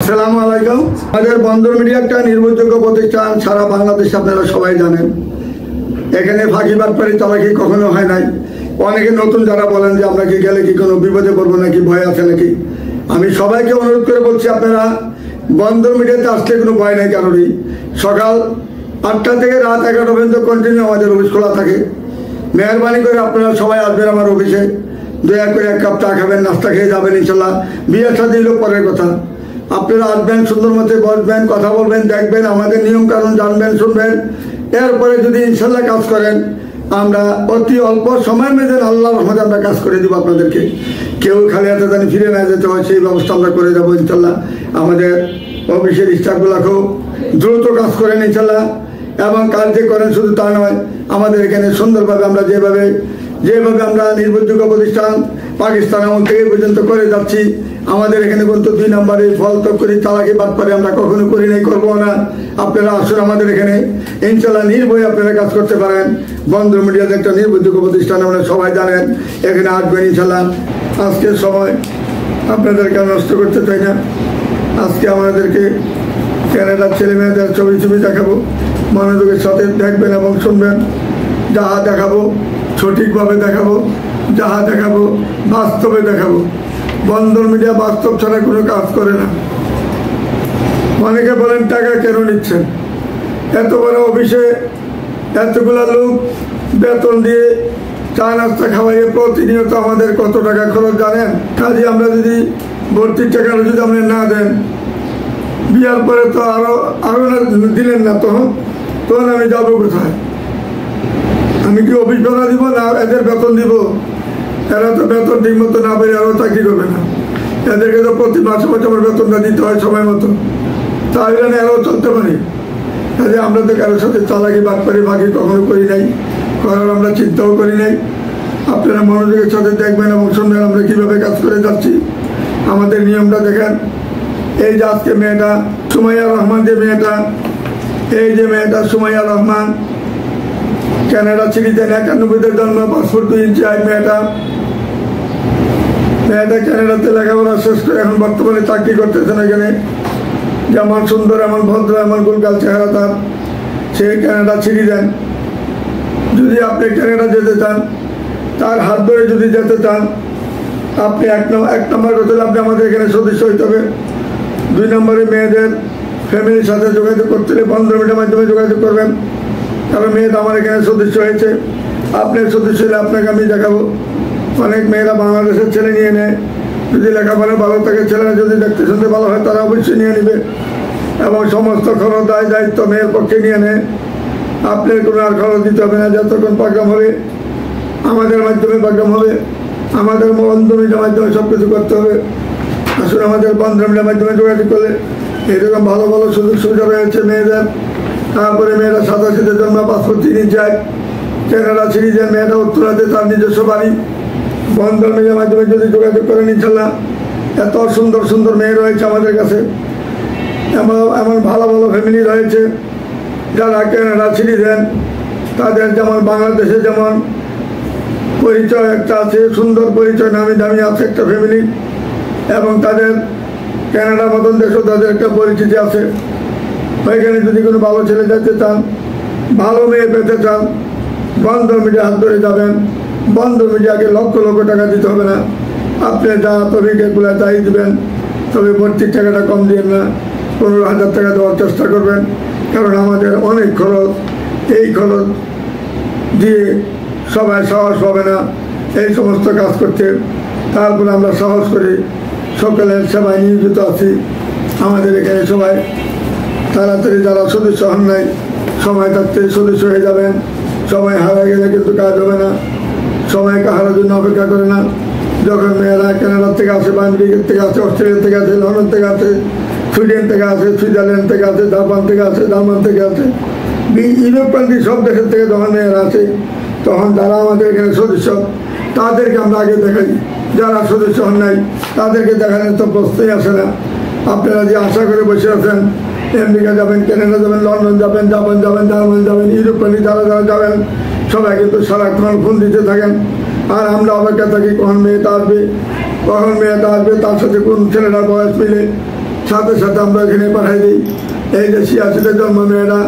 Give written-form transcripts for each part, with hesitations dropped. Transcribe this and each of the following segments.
আসসালামু আলাইকুম। আমাদের বন্দর মিডিয়া একটা নির্ভরযোগ্য প্রতিষ্ঠান, সারা বাংলাদেশ আপনারা সবাই জানেন। এখানে ফাঁকি বাটপারি চালাকি কখনো হয় নাই। অনেকে নতুন যারা বলেন যে আমরা কি গেলে কি কোনো বিপদে পড়বো নাকি, ভয় আছে নাকি। আমি সবাইকে অনুরোধ করে বলছি, আপনারা বন্দর মিডিয়াতে আসলে কোনো ভয় নাই কারোরই। সকাল 8টা থেকে রাত 11টা পর্যন্ত কন্টিনিউ আমাদের অফিস খোলা থাকে। মেহরবানি করে আপনারা সবাই আসবেন আমার অফিসে, দয়া করে এক কাপ চা খাবেন, নাস্তা খেয়ে যাবেন। ইনশাল্লাহ বিয়ের সাথে এলো পরের কথা। আপনারা আসবেন, সুন্দর মতো বসবেন, কথা বলবেন, দেখবেন, আমাদের নিয়ম কানুন জানবেন, শুনবেন। এরপরে যদি ইনশাল্লাহ কাজ করেন, আমরা অতি অল্প সময়ের মধ্যে আল্লাহর রহমতে আমরা কাজ করে দিব আপনাদেরকে। কেউ খালি হাতে জানি ফিরে না যেতে হয়, সেই ব্যবস্থা আমরা করে যাবো ইনশাল্লাহ। আমাদের অফিসের স্টাফগুলোকেও দ্রুত কাজ করেন ইনশাল্লাহ। এবং কাজ যে করেন শুধু তা নয়, আমাদের এখানে সুন্দরভাবে আমরা যেভাবে আমরা নির্ভরযোগ্য প্রতিষ্ঠান পাকিস্তান আমল থেকে পর্যন্ত করে যাচ্ছি, আমাদের এখানে কিন্তু 2 নম্বরে ফল তো করি, চালাকি বাটপারি আমরা কখনো করি নাই, করবো না। আপনারা আসুন আমাদের এখানে, ইনশাল্লাহ নির্ভয়ে আপনারা কাজ করতে পারেন। বন্দর মিডিয়াতে একটা নির্ভরযোগ্য প্রতিষ্ঠান, আপনারা সবাই জানেন। এখানে আসবেন ইনশাল্লাহ। আজকের সময় আপনাদেরকে নষ্ট করতে চাই না। আজকে আমাদেরকে ক্যানাডার ছেলে মেয়েদের ছবি দেখাবো, মনোযোগের সাথে দেখবেন এবং শুনবেন। যাহা দেখাবো সঠিকভাবে দেখাবো, যাহা দেখাবো বাস্তবে দেখাবো। বন্দর মিডিয়া বাস্তব ছাড়া কোনো কাজ করে না। অনেকে বলেন টাকা কেন নিচ্ছেন? এত বড় অফিসে এতগুলো লোক বেতন দিয়ে চা নাস্তা খাওয়াইয়ে প্রতিনিয়ত আমাদের কত টাকা খরচ জানেন? কাজে আমরা যদি ভর্তির টাকাটা যদি আপনি না দেন, বিয়ার পরে তো আরো দিলেন না, তখন আমি যাবো কোথায়? আমি কি অফিস ভাড়া দিব না এদের বেতন দিব? এরা তো বেতন ঠিক মতো না পেয়ে আরও চাকরি করবে না। এদেরকে তো প্রতি মাসে আমার বেতনটা দিতে হয় সময় মতো, তাহলে না এরাও চলতে পারি। কাজে আমরা তো কারোর সাথে চালাকি বাটপারি বাকি কখনো করি নাই, করার আমরা চিন্তাও করি নাই। আপনারা মনোযোগের সাথে দেখবেন এবং শুনবেন আমরা কীভাবে কাজ করে যাচ্ছি। আমাদের নিয়মটা দেখেন। এই যে আজকে মেয়েটা সুমাইয়া রহমান, যে মেয়েটা, এই যে মেয়েটা সুমাইয়া রহমান, ক্যানাডা সিটিতে 91-তে জন্ম, পাসপোর্ট 2 ইঞ্চি হয়। মেয়েটা ক্যানাডাতে লেখাপড়া শেষ করে এখন বর্তমানে চাকরি করতেছেন এখানে। যেমন সুন্দর, এমন ভদ্র, এমন গোলগাল চেহারা তার, সে ক্যানাডা সিটিজেন। যদি আপনি ক্যানাডা যেতে চান, তার হাত ধরে যদি যেতে চান, আপনি এক নম্বর কথা হলে আপনি আমাদের এখানে সদস্য হইতে হবে। 2 নম্বরে মেয়েদের ফ্যামিলির সাথে যোগাযোগ করতে হলে বন্দর মিডিয়ার মাধ্যমে যোগাযোগ করবেন। কারণ মেয়েটা আমার এখানে সদস্য হয়েছে, আপনার সদস্য হলে আপনাকে আমি দেখাবো। অনেক মেয়েরা বাংলাদেশের ছেলে নিয়ে নেয়, যদি লেখাপড়া ভালো থাকে, ছেলেরা যদি দেখতে শুনতে ভালো হয়, তারা অবশ্যই নিয়ে নেবে এবং সমস্ত খরচ দায়িত্ব মেয়ের পক্ষে নিয়ে নেয়। আপনার কোনো আর খরচ দিতে হবে না। যতক্ষণ প্রোগ্রাম হবে আমাদের মাধ্যমে প্রোগ্রাম হবে, আমাদের বন্দর মিডিয়ার মাধ্যমে সব কিছু করতে হবে। আসলে আমাদের বন্দর মিডিয়ার মাধ্যমে যোগাযোগ করলে এরকম ভালো ভালো সুযোগ সুবিধা রয়েছে মেয়েদের। তারপরে মেয়েরা 87-তে জন্ম, পাসপোর্ট 3 ইঞ্চি হয়, ক্যানাডা সিটিজেন। মেয়েটা উত্তরাতে তার নিজস্ব বাড়ি। বন্দর মিডিয়ার মাধ্যমে যদি যোগাযোগ করেন ইনশাল্লাহ, এত সুন্দর সুন্দর মেয়ে রয়েছে আমাদের কাছে। এমন ভালো ভালো ফ্যামিলি রয়েছে যারা ক্যানাডা সিটিজেন। তাদের যেমন বাংলাদেশে যেমন পরিচয় একটা আছে, সুন্দর পরিচয়, নামি দামি আছে একটা ফ্যামিলি, এবং তাদের ক্যানাডার মতন দেশেও তাদের একটা পরিচিতি আছে। ওইখানে যদি কোনো ভালো ছেলে যেতে চান, ভালো মেয়ে পেতে চান, বন্দর মিডিয়া হাত ধরে যাবেন। বন্দর মিডিয়াকে লক্ষ লক্ষ টাকা দিতে হবে না। আপনি যা তবিকেগুলো তাই দেবেন, তবে ভর্তির টাকাটা কম দিন না, 15,000 টাকা দেওয়ার চেষ্টা করবেন। কারণ আমাদের অনেক খরচ, এই খরচ দিয়ে সবাই সাহস পাবে না এই সমস্ত কাজ করতে। তারপরে আমরা সাহস করে সকলের সেবায় নিয়োজিত আছি। আমাদের এখানে সবাই তাড়াতাড়ি, যারা সদস্য হন নাই, সময় থাকতে সদস্য হয়ে যাবেন। সময় হারা গেলে কিন্তু কাজ হবে না। সময়কে হারার জন্য অপেক্ষা করে না। যখন মেয়েরা কানাডা থেকে আসে, আমেরিকা থেকে আসে, অস্ট্রেলিয়া থেকে আসে, লন্ডন থেকে আসে, সুইডেন থেকে আসে, সুইজারল্যান্ড থেকে আসে, জাপান থেকে আসে, জার্মান থেকে আসে, ইউরোপ কান্ট্রি সব দেশের থেকে যখন মেয়েরা আসে, তখন যারা আমাদের এখানে সদস্য, তাদেরকে আমরা আগে দেখাই। যারা সদস্য হন নাই তাদেরকে দেখানোর তো প্রশ্নই আসে না। আপনারা যে আশা করে বসে আছেন, আমেরিকা যাবেন, কানাডা যাবেন, লন্ডন যাবেন, জাপান যাবেন, জার্মান যাবেন, ইউরোপ কান্ট্রি যারা যাবেন, সবাই কিন্তু সারাক্ষণ ফোন দিতে থাকেন। আর আমরা অপেক্ষা থাকি কখন মেয়েটা আসবে, তার সাথে কোন ছেলেটার বয়স মিলে, সাথে সাথে আমরা এখানে পাঠাই দিই। এই যে 86-তে জন্ম মেয়েটা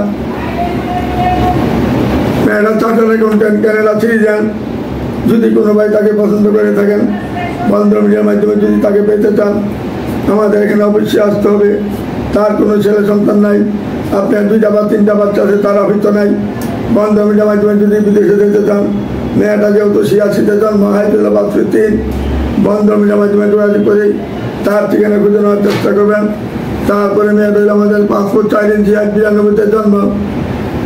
চার্টার্ড অ্যাকাউন্ট্যান্ট, কানাডা সিটিজেন। যদি কোনো ভাই তাকে পছন্দ করে থাকেন, বন্ধ মিডিয়ার মাধ্যমে যদি তাকে পেতে চান, আমাদের এখানে অবশ্যই আসতে হবে। তার কোনো ছেলে সন্তান নাই, আপনার 2টা বা 3টা বাচ্চা আছে, তার অভিজ্ঞ নাই। বন্ধ মিডিয়ার মাধ্যমে যদি বিদেশে যেতে চান, মেয়েটা যেহেতু 86-তে জন্ম, হায়দ্রাবাদ 3, বন্ধ মিডিয়ার মাধ্যমে যোগাযোগ করে তার ঠিকানা খুঁজে নেওয়ার চেষ্টা করবেন। তারপরে মেয়েটা হইল আমাদের পাসপোর্ট 4 ইঞ্চি 92-তে জন্ম।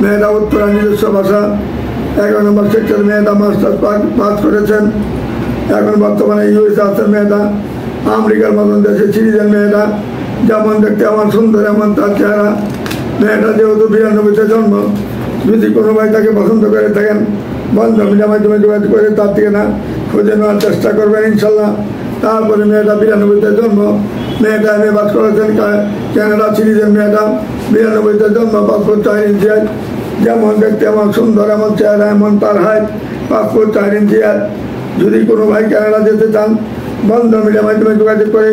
মেয়েটা উত্তরা নিজস্ব ভাষা 11 নম্বর সেক্টর। মেয়েটা মাস্টার্স পাস করেছেন, এখন বর্তমানে ইউএসএ আছেন। মেয়েটা আমেরিকার মতন দেশে সিটিজেন। মেয়েটা যেমন দেখতে আমার সুন্দর, এমন তার চেহারা। মেয়েটা যেহেতু 92-তে জন্ম, যদি কোনো ভাই তাকে পছন্দ করে থাকেন, বন্ধ মিডিয়ার মাধ্যমে যোগাযোগ করে তার ঠিকানা খুঁজে নেওয়ার চেষ্টা করবেন ইনশাল্লাহ। তারপরে মেয়েটা 92-তে জন্ম। মেয়েটা এমএ পাস করেছেন, কানাডা সিটিজেন। মেয়েটা 92-তে জন্ম, পাসপোর্ট 4 ইঞ্চি। যেমন দেখতে আমার সুন্দর, এমন চেহারা, এমন তার হাইট, পাসপোর্ট 4 ইঞ্চি। যদি কোনো ভাই কানাডা যেতে চান, বন্ধ মিডিয়ার মাধ্যমে যোগাযোগ করে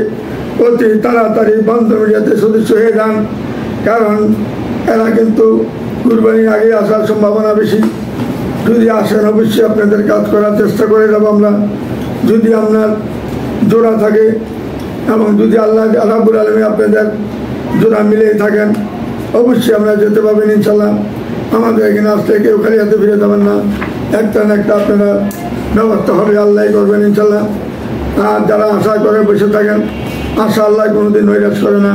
অতি তাড়াতাড়ি বন্ধ মিডিয়াতে সদস্য হয়ে যান। কারণ এরা কিন্তু কুরবানির আগে আসার সম্ভাবনা বেশি। যদি আসেন, অবশ্যই আপনাদের কাজ করার চেষ্টা করে যাব আমরা। যদি আপনার জোড়া থাকে এবং যদি আল্লাহ রাব্বুল আলামিন আপনাদের জোড়া মিলেই থাকেন, অবশ্যই আমরা যেতে পারবেন ইনশাল্লাহ। আমাদের এখানে আসলে কেউ খালি হাতে ফিরে যাবেন না, একটা না একটা আপনারা ব্যবস্থা হবে, আল্লাহ করবেন ইনশাল্লাহ। আর যারা আশা করে বসে থাকেন, আশা আল্লাহ কোনোদিন নৈরাশ করে না।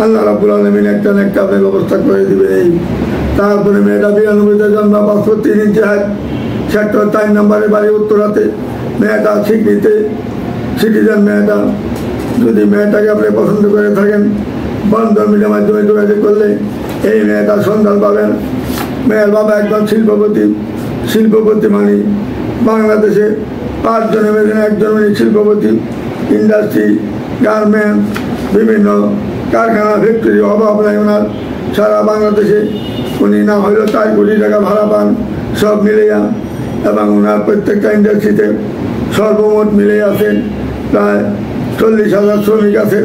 আল্লাহ রাব্বুল আলামিন একটা না একটা আপনার ব্যবস্থা করে দিবেন। এই তারপরে মেয়েটা 92-তে জন্ম, পাসপোর্ট 3 ইঞ্চি হাইট, সেক্টর 4 নম্বরে বাড়ি উত্তরাতে। মেয়েটা সিডনিতে সিটিজেন। মেয়েটা যদি মেয়েটাকে আপনি পছন্দ করে থাকেন, বন্ধ মিডিয়ার মাধ্যমে যোগাযোগ করলে এই মেয়েটার সন্ধান পাবেন। মেয়ের বাবা একজন শিল্পপতি মানে বাংলাদেশে 5 জনের মেয়ে, 1 জন শিল্পপতি। ইন্ডাস্ট্রি, গার্মেন্টস, বিভিন্ন কারখানা, ফ্যাক্টরি অভাব নাই ওনার সারা বাংলাদেশে। উনি না হলেও 4 কোটি টাকা ভাড়া পান সব মিলিয়া, এবং ওনার প্রত্যেকটা ইন্ডাস্ট্রিতে সর্বমোট মিলে আছেন প্রায় 40,000 শ্রমিক আছে।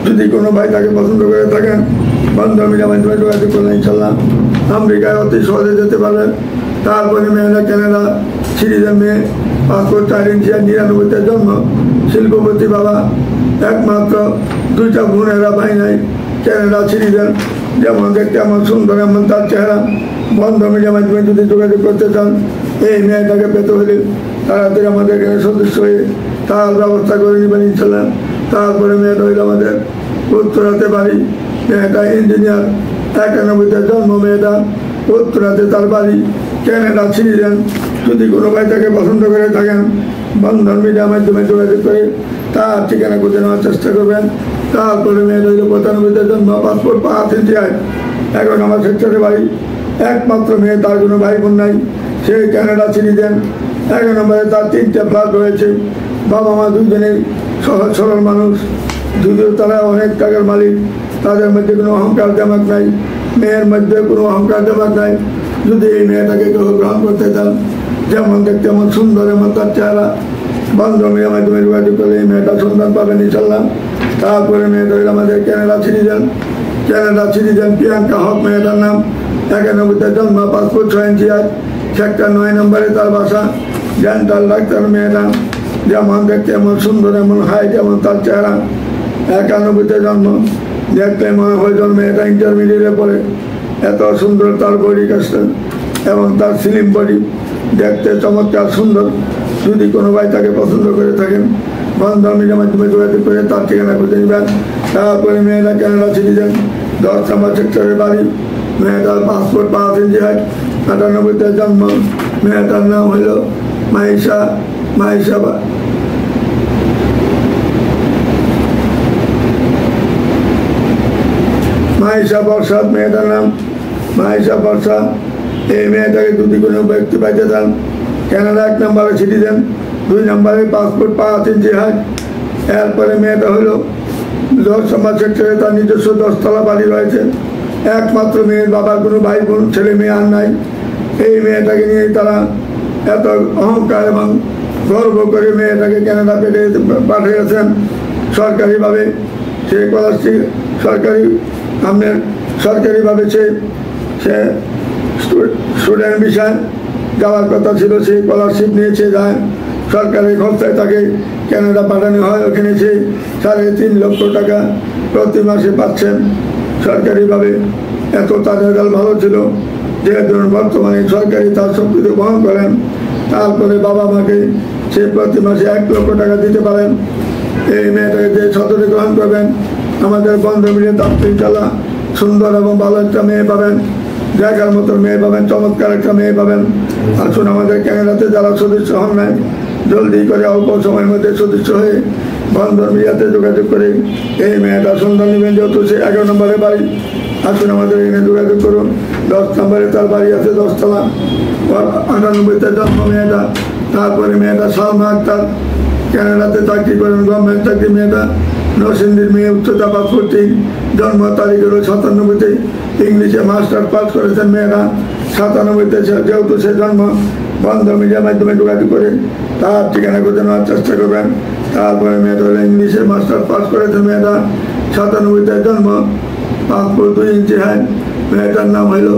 যদি কোনো ভাই তাকে পছন্দ করে থাকেন, বন্ধ মিডিয়ার মাধ্যমে যোগাযোগ করলে ইনশাল্লাহ আমেরিকায় অতি সহজে যেতে পারবেন। তারপরে মেয়েরা কানাডা সিটিজেন। মেয়ে পাসপোর্ট 4 ইঞ্চি, 99-তে জন্ম, শিল্পপতি বাবা। একমাত্র 2টা বোনেরা ভাই নাই, কানাডা সিটিজেন। যেমন দেখতে আমার সুন্দর, এমন তার চেহারা। বন্ধ মিডিয়ার মাধ্যমে যদি যোগাযোগ করতে চান, এই মেয়েটাকে পেতে হলে তাড়াতাড়ি আমাদের এখানে সদস্য হয়ে তার ব্যবস্থা করে নেবেন ইনশাল্লাহ। তারপরে মেয়েটা হইল আমাদের উত্তরাতে বাড়ি। মেয়েটা ইঞ্জিনিয়ার, 91-তে জন্ম। মেয়েটা উত্তরাতে তার বাড়ি, কানাডা সিটিজেন। যদি কোনো ভাই তাকে পছন্দ করে থাকেন, বন্ধন মিডিয়ার মাধ্যমে যোগাযোগ করে তার ঠিকানা খুঁজে নেওয়ার চেষ্টা করবেন। তারপরে মেয়েটা হইল 95-তে জন্ম, পাসপোর্ট 5 ইঞ্চি হাইট, 11 নম্বর সেক্টরে বাড়ি। একমাত্র মেয়ে, তার কোনো ভাই বোন নাই, সে কানাডা সিটিজেন। 11 নম্বরে তার 3টে ফ্ল্যাট রয়েছে। বাবা মা 2জনেই সহজ সরল মানুষ, যদিও তারা অনেক টাকার মালিক। তাদের মধ্যে কোনো অহংকার জামাক নাই, মেয়ের মধ্যে কোনো অহংকার জামাক নাই। যদি এই মেয়েটাকে কেউ গ্রহণ করতে চান, যেমন দেখতে এমন সুন্দর, এমন তার চেহারা, বন্ধ মিডিয়ার মাধ্যমে যোগাযোগ করলে এই মেয়েটা সন্ধান পাবেন ইনশাল্লাহ। তারপরে মেয়েটা হইল আমাদের কানাডা সিটিজেন। প্রিয়াঙ্কা হক মেয়েটার নাম। 91-তে জন্ম, পাসপোর্ট 6 ইঞ্চি হাইট, সেক্টর 9 নম্বরে তার বাসা। ডেন্টাল ডাক্তার মেয়েটা। যেমন দেখতে এমন সুন্দর, এমন হাইট, এমন তার চেহারা। 91-তে জন্ম। দেখতে মনে হয় মেয়েটা ইন্টারমিডিয়েটে পড়ে, এত সুন্দর তার বডি কাস্টার এবং তার স্লিম বডি, দেখতে চমৎকার সুন্দর। যদি কোনো ভাই তাকে পছন্দ করে থাকেন, বন্ধন মিডিয়ার মাধ্যমে যোগাযোগ করে তার ঠিকানা খুঁজে নেবেন। তারপরে মেয়েটা কানাডা সিটিজেন, 10 নম্বর সেক্টরের বাড়ি। মেয়েটার পাসপোর্ট 5 ইঞ্চি হাইট, 98-তে জন্ম। মেয়েটার নাম হইল মাইশা বর্ষা। মেয়েটার নাম মাইশা বর্ষা। এই মেয়েটাকে যদি কোনো ব্যক্তি পাইতে চান, কানাডা 1 নম্বরে সিটিজেন, 2 নম্বরে পাসপোর্ট 5 ইঞ্চি হাইট। এরপরে মেয়েটা হলো 10 নম্বর সেক্টরে তার নিজস্ব 10তলা বাড়ি রয়েছে। একমাত্র মেয়ের বাবার কোনো ভাই বোন ছেলে মেয়ে আর নাই। এই মেয়েটাকে নিয়ে তারা এত অহংকার এবং গর্ব করে মেয়েটাকে কানাডা পাঠিয়েছেন সরকারিভাবে। সে স্কলারশিপ সরকারিভাবে সে স্টুডেন্ট ভিসায় যাওয়ার কথা ছিল, সে স্কলারশিপ নিয়ে সে যায়, সরকারি খরচায় তাকে কানাডা পাঠানো হয়। ওখানে সে 3.5 লক্ষ টাকা প্রতি মাসে পাচ্ছেন সরকারিভাবে। এত তার রেজাল্ট ভালো ছিল যে বর্তমানে সরকারি তার সব কিছু বহন করেন। তারপরে বাবা মাকে সে প্রতি মাসে 1 লক্ষ টাকা দিতে পারেন। এই মেয়েটাকে যে সদরে গ্রহণ করবেন, আমাদের বন্ধ মিলিয়ে তাপ্তি চালা সুন্দর এবং ভালো একটা মেয়ে পাবেন, জায়গার মতো মেয়ে পাবেন, চমৎকার একটা মেয়ে পাবেন। আসুন আমাদের ক্যানাডাতে যারা সদস্য হন নাই, জলদি করে অল্প সময়ের মধ্যে সদস্য হয়ে বন্ধন মিডিয়াতে যোগাযোগ করে এই মেয়েটা সন্ধান নেবেন। যেহেতু সে 11 নম্বরে বাড়ি, আসুন আমাদের এখানে যোগাযোগ করুন। 10 নম্বরে তার বাড়ি আছে, 10 তলা, 98-তে জন্ম মেয়েটা। তারপরে মেয়েটা সালমা আক্তার, ক্যানাডাতে চাকরি করেন, গভর্নমেন্ট চাকরি। মেয়েটা নরসিংদীর মেয়ে, উচ্চতা 5 ফুট 3, জন্ম তারিখ হল 97-তে, ইংলিশে মাস্টার পাস করেছেন মেয়েরা 97-তে। যেহেতু সে জন্ম বন্ধ মিডিয়ার মাধ্যমে যোগাযোগ করে তার ঠিকানা খুঁজে নেওয়ার চেষ্টা করবেন। তারপরে মেয়েটা হলো ইংলিশে মাস্টার পাস করেছেন মেয়েটা, 97-তে জন্ম, 5 ফুট 2 ইঞ্চি হাইট। মেয়েটার নাম হইল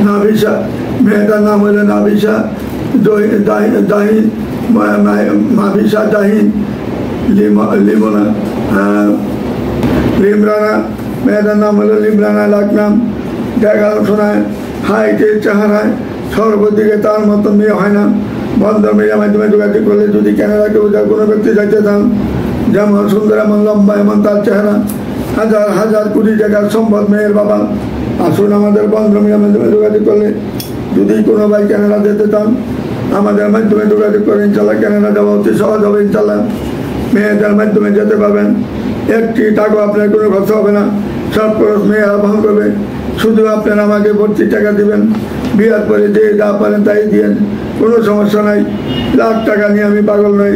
নাভিসা। মেয়েটার নাম হইল নাভিসা জাহিন, মাভিসা জাহিন লিমোনা লিমরানা। মেয়েটার নাম হলো লিমরানা লাকনাম। দেখাশোনায়, হাইটে, চেহারায় সর্বদিকে তার মতো মেয়ে হয় না। বন্ধ মিডিয়ার মাধ্যমে যোগাযোগ করলে যদি ক্যানাডাকে বোঝার কোনো ব্যক্তি যাইতে চান, যেমন সুন্দর, এমন লম্বা, এমন তার চেহারা, হাজার হাজার কোটি টাকার সম্পদ মেয়ের বাবা, আসুন আমাদের বন্ধ মিডিয়ার মাধ্যমে যোগাযোগ করলে যদি কোনো ভাই ক্যানাডা যেতে চান, আমাদের মাধ্যমে যোগাযোগ করে ইনশাল্লাহ ক্যানাডা যাওয়া অতি সহজ হবে। ইনশাল্লাহ মেয়েদের মাধ্যমে যেতে পারবেন, একটি টাকা আপনার কোনো খরচা হবে না, সব খরচ মেয়েরা বহন করবে। শুধু আপনারা আমাকে ভর্তির টাকা দিবেন, বিয়ার পরে যে যা পারেন তাই দিয়েন, কোনো সমস্যা নাই। লাখ টাকা নিয়ে আমি পাগল নই,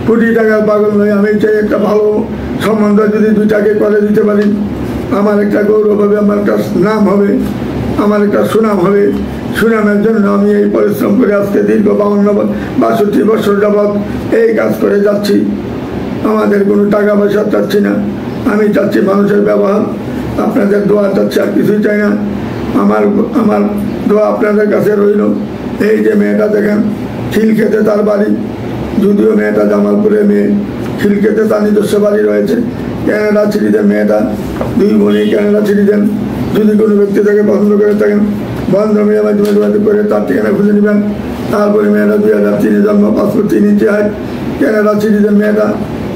কোটি টাকার পাগল নই। আমি চাই একটা ভালো সম্বন্ধ যদি 2টাকে করে দিতে পারি, আমার একটা গৌরব হবে, আমার একটা নাম হবে, আমার একটা সুনাম হবে। সুনামের জন্য আমি এই পরিশ্রম করে আজকে দীর্ঘ 52 বছর যাবৎ এই কাজ করে যাচ্ছি। আমাদের কোনো টাকা পয়সা চাচ্ছি না, আমি চাচ্ছি মানুষের ব্যবহার, আপনাদের দোয়া চাচ্ছি, আর কিছুই চাই না। আমার দোয়া আপনাদের কাছে রইল। এই যে মেয়েটা দেখেন, খিলক্ষেতে তার বাড়ি, যদিও মেয়েটা জামালপুরের মেয়ে, খিলক্ষেতে তার নিজস্ব বাড়ি রয়েছে। ক্যানাডা সিটিজেন মেয়েটা, 2 বোনই ক্যানাডা সিটিজেন। যদি কোনো ব্যক্তি তাকে পছন্দ করে থাকেন, বন্ধ মিডিয়ার মাধ্যমে যোগাযোগ করে তার ঠিকানা খুঁজে নেবেন। তারপরে মেয়েটা 2003 জন্ম, 5 ফুট 3 ইঞ্চি হাইট, ক্যানাডা সিটিজেন মেয়েটা।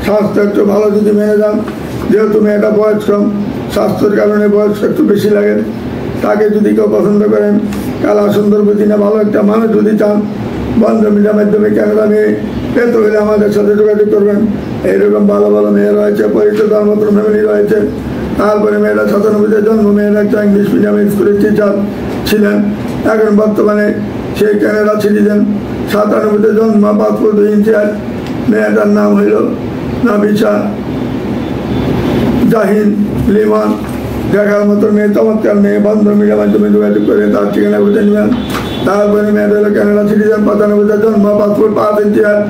স্বাস্থ্য একটু ভালো যদি মেনে যান, যেহেতু মেয়েটা বয়স কম, স্বাস্থ্যের কারণে বয়স একটু বেশি লাগে। তাকে যদি কেউ পছন্দ করেন, কালা সুন্দর বুঝি না, ভালো একটা মানুষ যদি চান, বন্ধ মিডিয়ার মাধ্যমে ক্যানাডা মেয়ে পেতে হলে আমাদের সাথে যোগাযোগ করবেন। এইরকম ভালো ভালো মেয়ে রয়েছে, পরিচিত মতো ফ্যামিলি রয়েছে। তারপরে মেয়েরা 97-তে জন্ম, মেয়েরা একটা ইংলিশ মিডিয়াম স্কুলের টিচার ছিলেন, এখন বর্তমানে সেই ক্যানাডা সিটিজেন। 97-তে জন্ম, 5 ফুট 2 ইঞ্চি হাইট। মেয়েটার নাম হইল নাভিসা জাহিন লিমন। দেখার মতো মেয়ে, চমৎকার মেয়ে। বন্ধ মিডিয়ার মাধ্যমে যোগাযোগ করে তার ঠিকানা খুঁজে নেবেন। তারপরে মেয়েটা হলো ক্যানাডা সিটিজেন, 95-তে জন্ম, 5 ফুট 5 ইঞ্চি হাইট।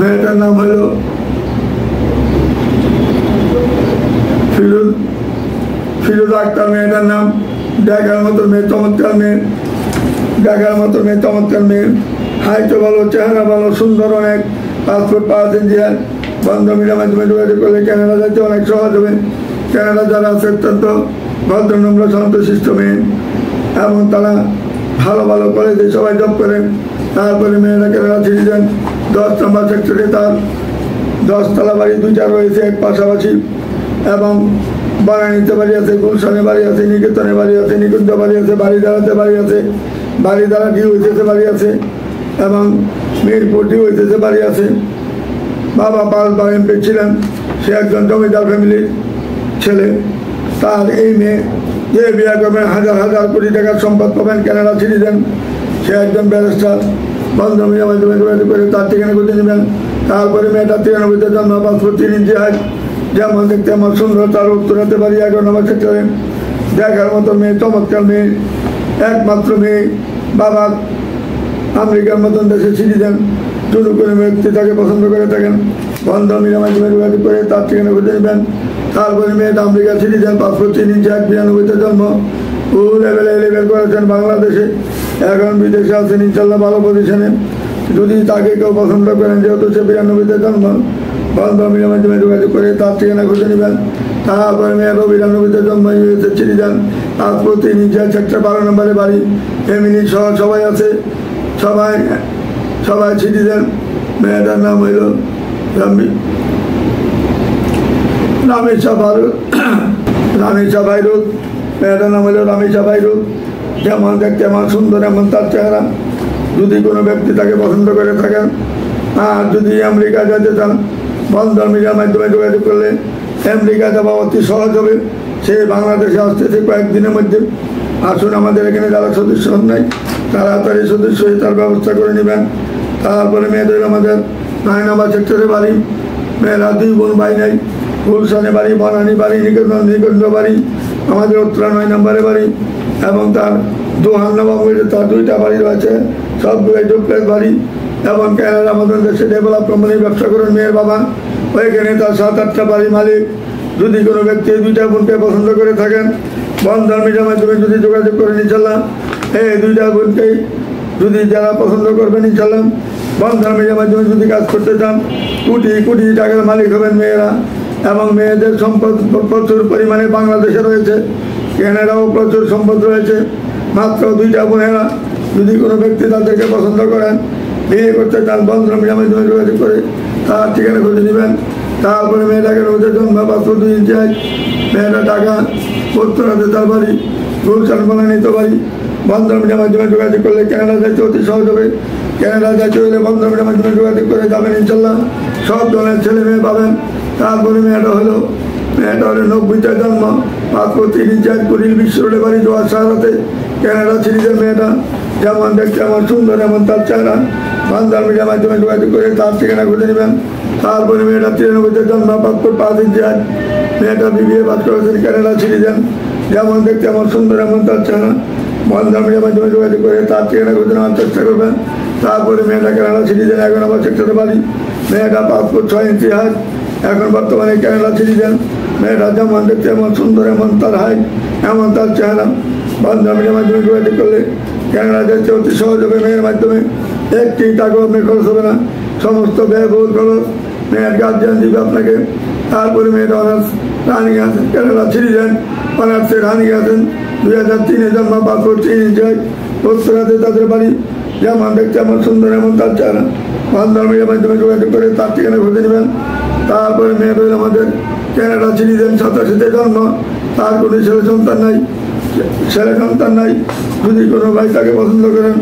মেয়েটার নাম হইল ফিরোজ আক্তার। মেয়েটার নাম। দেখার মতো মেয়ে, চমৎকার মেয়ে, দেখার মতো মেয়ে, চমৎকার মেয়ে। হাইটও ভালো, চেহারা ভালো, সুন্দর অনেক, 5 ফুট 5 ইঞ্চি হাইট। বন্ধ মিডিয়ার মাধ্যমে যোগাযোগ করলে ক্যানাডা যাইতে অনেক সহজ হবে। ক্যানাডা যারা আছে অত্যন্ত ভদ্র, নম্র, শান্তশিষ্ট মেয়ে, এবং তারা ভালো ভালো কলেজে সবাই জব করেন। তারপরে মেয়েরা ক্যানাডা সিটিজেন। 10 নম্বর সেক্টরে তার 10 তলা বাড়ি 2টা রয়েছে এক পাশাপাশি, এবং বানানিতে বাড়ি আছে, গুলশানে বাড়ি আছে, নিকেতনে বাড়ি আছে, নিকুঞ্জ বাড়ি আছে, বাড়িদারাতে বাড়ি আছে, বাড়িদারা ডি হইতেছে বাড়ি আছে, এবং মিরপুর ডি হইতেছে বাড়ি আছে। বাবা 5 বার এমপি ছিলেন, সে একজন জমিদার ফ্যামিলির ছেলে। তার এই মেয়ে যে বিয়ে করবেন, হাজার হাজার কোটি টাকার সম্পদ পাবেন, ক্যানাডা সিটিজেন। সে একজন ব্যারিস্টার। বন্ধ মিডিয়ার মাধ্যমে যোগাযোগ করে তার ঠিকানা খুঁজে নেবেন। তারপরে মেয়েটা 93-তে জন্ম, 5 ফুট 3 ইঞ্চি হাইট। যেমন দেখতে আমার সুন্দর, তার উত্তরাতে বাড়ি 11 নম্বর সেক্টরে। দেখার মতো মেয়ে, চমৎকার মেয়ে, একমাত্র মেয়ে। বাবা আমেরিকার মতন দেশে সিটিজেন, যদি কোনো ব্যক্তি তাকে পছন্দ করে থাকেন বন্ধন মিডিয়ার মাধ্যমে যোগাযোগ করে তার ঠিকানা খুঁজে নেবেন। তারপরে মেয়েটা আমেরিকা সিটিজেন, পাসপোর্ট 3 ইঞ্চি 92 জন্ম, ও লেভেল করেছেন বাংলাদেশে, এখন বিদেশে আছেন ইনশাল্লাহ ভালো পজিশনে। যদি তাকে কেউ পছন্দ করেন, যেহেতু সে 92 জন্ম, বন্ধন মিডিয়ার মাধ্যমে যোগাযোগ করে তার ঠিকানা খুঁজে নেবেন। তারপরে মেয়েরও 92 জন্ম, ইউএসএ সিটিজেন, পাসপোর্ট 3 ইঞ্চি, সেক্টর 12 নম্বরে বাড়ি, ফ্যামিলি সহ সবাই আছে, সবাই সিটিজেন। মেয়েটার নাম হইল রামেশা ভাইরুদ, মেয়েটার নাম হইল রামেশা ভাইরুদ। যেমন দেখতে এমন সুন্দর, এমন তার চেহারা। যদি কোনো ব্যক্তি তাকে পছন্দ করে থাকেন আর যদি আমেরিকা যেতে চান, বন্ধন মিডিয়ার মাধ্যমে যোগাযোগ করলে আমেরিকা যাওয়া অতি সহজ হবে। সে বাংলাদেশে আসতেছে কয়েকদিনের মধ্যে। আসুন, আমাদের এখানে যারা সদস্য হন নাই তাড়াতাড়ি সদস্য হয়ে তার ব্যবস্থা করে নেবেন। তারপরে মেয়েদের আমাদের 9 নম্বর সেক্টরে বাড়ি, মেয়েরা 2 বোন ভাই নাই, গুলশানে বাড়ি, বনানী বাড়ি, নিকুঞ্জ বাড়ি, আমাদের উত্তরা 9 নম্বরে বাড়ি, এবং তার দোহান্নবাবুতে তার 2টা বাড়ি রয়েছে, সবগুলোই ডুপ্লেক্স বাড়ি। এবং ক্যানাডা আমাদের দেশে ডেভেলপ কোম্পানির ব্যবসা করেন মেয়ের বাবা, ওইখানে তার 7-8টা বাড়ি মালিক। যদি কোনো ব্যক্তি 2টা বোনকে পছন্দ করে থাকেন, বন্ধন মিডিয়ার মাধ্যমে যদি যোগাযোগ করেন ইনশাল্লাহ, এই 2টা বোনকেই যদি যারা পছন্দ করবেন ইনশাল্লাহ, বন্ধন মিডিয়ার মাধ্যমে যদি কাজ করতে চান, কোটি কোটি টাকার মালিক হবেন মেয়েরা। এবং মেয়েদের সম্পদ প্রচুর পরিমাণে বাংলাদেশে রয়েছে, ক্যানাডাও প্রচুর সম্পদ রয়েছে। মাত্র 2টা বোনেরা যদি কোনো ব্যক্তি তাদেরকে পছন্দ করেন, বিয়ে করতে চান, বন্ধন মিডিয়ার মাধ্যমে যোগাযোগ করে তার ঠিকানা খুঁজে নেবেন। তারপরে মেয়েটাকে রোজে জন্ম, পাসপোর্ট 2 ইঞ্চি, মেয়েটা টাকা উত্তরাতে তার বাড়ি, গুলশান বনানীত বাড়ি। বন্ধন মিডিয়ার মাধ্যমে যোগাযোগ করলে ক্যানাডা যাইতে অতি সহজ হবে। ক্যানাডা যাইতে হলে বন্ধন মিডিয়ার মাধ্যমে যোগাযোগ করে যাবেন ইনশাল্লাহ, সব ধরনের ছেলে মেয়ে পাবেন। তারপরে মেয়েটা হলো 90তে জন্ম, পাসপোর্ট 3 ইঞ্চি, কুড়িল বিশ্ব রোডে বাড়ি, জোয়ার শাহরাতে, ক্যানাডা সিটিজেন। মেয়েটা যেমন দেখতে এমন সুন্দর, এমন তার চেহারা। বন্ধন মিডিয়ার মাধ্যমে যোগাযোগ করে তার ঠিকানা খুঁজে নেবেন। তারপরে মেয়েটা 93তে জন্ম, পাসপোর্ট 5 ইঞ্চি, মেয়েটা বিবিএ পাস করেছেন, ক্যানাডা সিটিজেন। যেমন দেখতে এমন সুন্দর, এমন তার চেহারা। বন্ধন মিডিয়ার মাধ্যমে যোগাযোগ করে তার ঠিকানা খুঁজে নেওয়ার চেষ্টা করবেন। তারপরে মেয়েটা ক্যানাডা সিটিজেন, 11 নম্বর সেক্টরে বাড়ি, মেয়েটা পাসপোর্ট 6 ইঞ্চি, এখন বর্তমানে ক্যানাডা সিটিজেন। মেয়েটা যেমন দেখতে এমন সুন্দর, এমন তার হাইট, এমন তার চেহারা। বন্ধন মিডিয়ার মাধ্যমে যোগাযোগ করলে ক্যানাডা যেতে অতি সহজ হবে। মেয়ের মাধ্যমে একটি টাকাও আপনার খরচ হবে না, সমস্ত ব্যয়বহুল খরচ মেয়ের গার্জিয়ান দিবে আপনাকে। তারপরে মেয়েটা অনার্স রানিং আছেন, ক্যানাডা সিটিজেন, অনার্সে রানিং আছেন, 2003-এ জন্ম, পাসপোর্ট 3 ইঞ্চি, উত্তরাতে তাদের বাড়ি। যেমন দেখতে এমন সুন্দর, এমন তার চেহারা। বন্ধন মিডিয়ার মাধ্যমে যোগাযোগ করে তার ঠিকানা খুঁজে নেবেন। তারপরে মেয়েটা আমাদের ক্যানাডা সিটিজেন, 87-তে জন্ম, তার কোনো ছেলে সন্তান নাই। যদি কোনো ভাই তাকে পছন্দ করেন,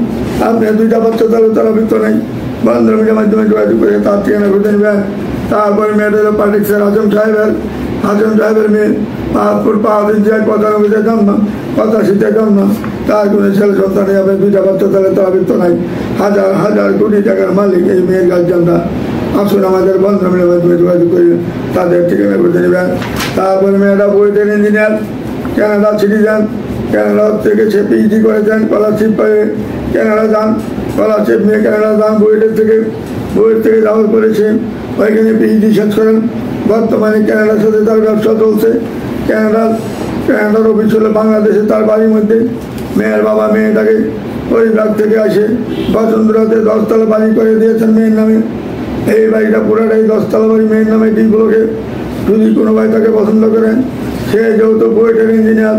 আপনি 2টা বাচ্চা তাহলে তার অভিজ্ঞ নেই, বন্ধন মিডিয়ার মাধ্যমে যোগাযোগ করে তার ঠিকানা খুঁজে নেবেন। তারপরে মেয়েটা হলো পার্টিক্সের হাজম সাহেবের মেয়ে, পাসপোর্ট 5 ইঞ্চি, 95-তে জন্ম, 85-তে জন্ম, তার কোনো ছেলে সন্তান নেই, আপনি 2টা বাচ্চা তাহলে তার অভিজ্ঞ নাই। হাজার কোটি টাকার মালিক এই মেয়ের গার্জিয়ানরা। আসুন, আমাদের বন্ধন মিডিয়ার মাধ্যমে যোগাযোগ করে তাদের ঠিকানা খুঁজে নেবেন। তারপরে মেয়েটা বুয়েটের ইঞ্জিনিয়ার, ক্যানাডা সিটিজেন, ক্যানাডা থেকে সে পিএইচডি করেছেন, স্কলারশিপ পেয়ে ক্যানাডা যান, স্কলারশিপ নিয়ে ক্যানাডা যান। বুয়েট থেকে যাওয়ার পরে সে ওইখানে পিএইচডি শেষ করেন। বর্তমানে ক্যানাডার সাথে তার ব্যবসা চলছে। ক্যানাডার অফিস হলো বাংলাদেশে, তার বাড়ির মধ্যে। মেয়ের বাবা মেয়েটাকে পরিবার থেকে আসে বসুন্ধরাতে 10তলা বাড়ি করে দিয়েছেন মেয়ের নামে। এই বাড়িটা পুরাটাই 10তলা বাড়ি মেয়ের নামে, ডি ব্লকে। যদি কোনো ভাই তাকে পছন্দ করেন, সে যেহেতু বুয়েটের ইঞ্জিনিয়ার,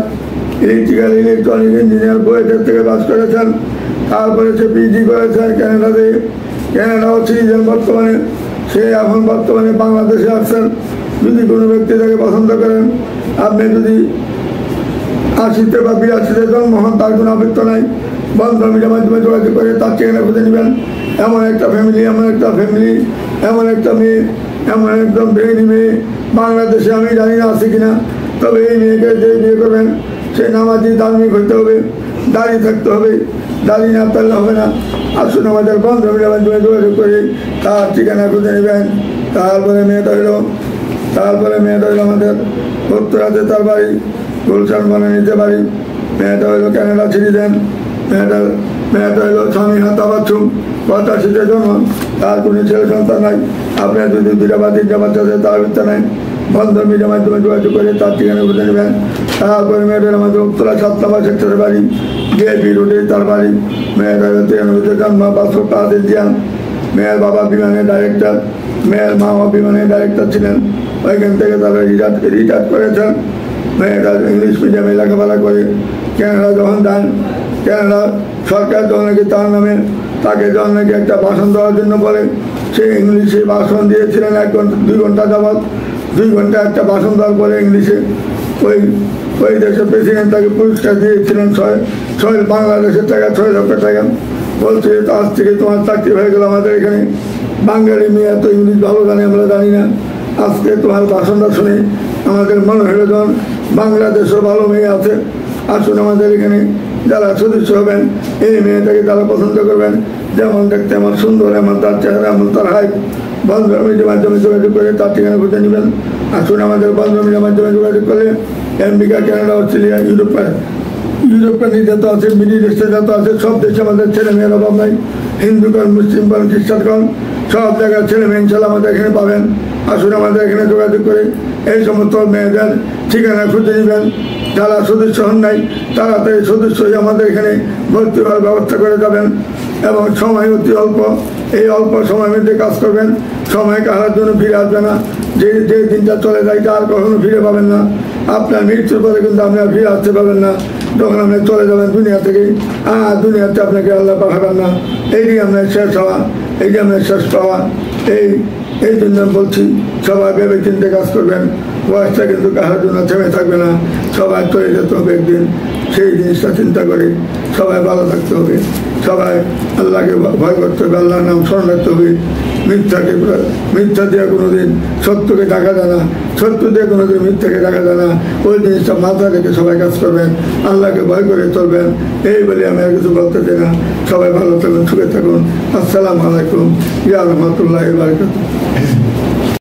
ইলেকট্রনিক ইঞ্জিনিয়ার, বুয়েটের থেকে পাস করেছেন। তারপরে সে পিএইচডি করেছেন ক্যানাডাতে, ক্যানাডাও সিটিজেন বর্তমানে। সে এখন বর্তমানে বাংলাদেশে আসছেন। যদি কোনো ব্যক্তি তাকে পছন্দ করেন, আপনি যদি 80-তে বা 82-তে জন্ম হন, তার কোনো অভিজ্ঞতা নাই, বন্ধন মিডিয়ার মাধ্যমে যোগাযোগ করে তার ঠিকানা খুঁজে নেবেন। এমন একটা ফ্যামিলি, এমন একটা মেয়ে, এমন একদম ব্রেনি মেয়ে বাংলাদেশে আমি জানি না আছে কিনা। তবে এই মেয়েকে যে বিয়ে করবেন, সে নামাজি ধার্মিক হতে হবে, দাঁড়িয়ে থাকতে হবে, দাঁড়িয়ে না পারলে হবে না। আসুন, আমাদের বন্ধন মিডিয়ার মাধ্যমে যোগাযোগ করে তার ঠিকানা খুঁজে নেবেন। তারপরে মেয়েটা হইল আমাদের উত্তরাতে তার বাড়ি, গুলশান বনানীতে বাড়ি। মেয়েটা হইল ক্যানাডা সিটিজেন। মেয়েটা হইল স্বামী হাতা বাচ্চুম, 85-তে জন্ম, তার কোনো ছেলে সন্তান নাই। আপনার যদি 2টা বা 3টা বাচ্চা আছে তার ভিতরে নাই, বন্ধন মিডিয়ার মাধ্যমে যোগাযোগ করে তার ঠিকানা বুঝে নেবেন। তারপরে মেয়েদের আমাদের উত্তরা 7 নম্বর সেক্টরের বাড়ি, ডিআইপি রোডে তার বাড়ি। মেয়েদের 93-তে জন্ম, পাসপোর্ট পাওয়া ইন্ডিয়ান। মেয়ের বাবা বিমানের ডাইরেক্টর, মেয়ের মা বিমানের ডাইরেক্টর ছিলেন। ওইখান থেকে তারা রিটায়ার করেছেন। মেয়েরা ইংলিশ মিডিয়ামে লেখাপড়া করে ক্যানাডা যখন যান, ক্যানাডা সরকার যখন নাকি তার নামে তাকে যখন নাকি একটা ভাষণ দেওয়ার জন্য বলে, সে ইংলিশে ভাষণ দিয়েছিলেন 2 ঘন্টা যাবৎ। 2 ঘন্টা একটা ভাষণ দেওয়ার পরে ইংলিশে ওই দেশের প্রেসিডেন্ট তাকে পুরস্কার দিয়েছিলেন বাংলাদেশের টাকা 6 লক্ষ টাকা। বলছে আজ থেকে তোমার চাকরি হয়ে গেল আমাদের এখানে। বাঙালি মেয়ে এত ইংলিশ ভালো জানে আমরা জানি না। আজকে তোমার ভাষণটা শুনে আমাদের মনে হলো যখন বাংলাদেশের ভালো মেয়ে আছে, আসুন আমাদের এখানে যারা সদস্য হবেন এই মেয়েটাকে যারা পছন্দ করবেন, যেমন দেখতে আমার সুন্দর, এমন তার চেহারা, এমন তার হাইট, বন্ধ মিডিয়ার মাধ্যমে যোগাযোগ করে তার ঠিকানা খুঁজে নেবেন। আসুন আমাদের বন্ধ মিডিয়ার মাধ্যমে যোগাযোগ করলে আমেরিকা, কানাডা, অস্ট্রেলিয়া, ইউরোপের যত আছে, মিডিল ইস্টে যত আছে, সব দেশে আমাদের ছেলে মেয়ের অভাব নাই। হিন্দুগণ, মুসলিমগণ, খ্রিস্টানগণ, সব জায়গার ছেলে মেয়ে ইনশাল্লাহ আমাদের এখানে পাবেন। আসুন আমাদের এখানে যোগাযোগ করে এই সমস্ত মেয়েদের ঠিকানা খুঁজে নেবেন। যারা সদস্য হন নাই তাড়াতাড়ি সদস্য হয়ে আমাদের এখানে ভর্তি হওয়ার ব্যবস্থা করে যাবেন। এবং সময় অতি অল্প, এই অল্প সময়ের মধ্যে কাজ করবেন। সময় কাহার জন্য ফিরে আসবে না। যে দিনটা চলে যায় তা আর কখনো ফিরে পাবেন না। আপনার মৃত্যুর পরে কিন্তু আপনি আর ফিরে আসতে পারবেন না। যখন আপনি চলে যাবেন দুনিয়া থেকে, দুনিয়াতে আপনাকে আল্লাহ পাঠাবেন না। এইটি আপনার শেষ হওয়া, এইটি আপনার শেষ পাওয়া। এই জন্য বলছি, সবাই ভেবে চিন্তে কাজ করবেন। বয়সটা কিন্তু কাহার জন্য থেমে থাকবে না। সবাই চলে যেতে হবে একদিন। সেই জিনিসটা চিন্তা করে সবাই ভালো থাকতে হবে। সবাই আল্লাহকে ভয় করতে হবে, আল্লাহর নাম স্মরণ রাখতে হবে। মিথ্যা দিয়ে কোনোদিন সত্যকে ডাকা যায় না, সত্য দিয়ে কোনোদিন মিথ্যাকে ডাকা যায় না। ওই জিনিসটা মাথায় রেখে সবাই কাজ করবেন, আল্লাহকে ভয় করে চলবেন। এই বলে আমি আর কিছু বলতে চাই না। সবাই ভালো থাকুন, সুখে থাকুন। আসসালামু আলাইকুম, ইয়া রাহমাতুল্লাহি ওয়া বারাকাতুহু।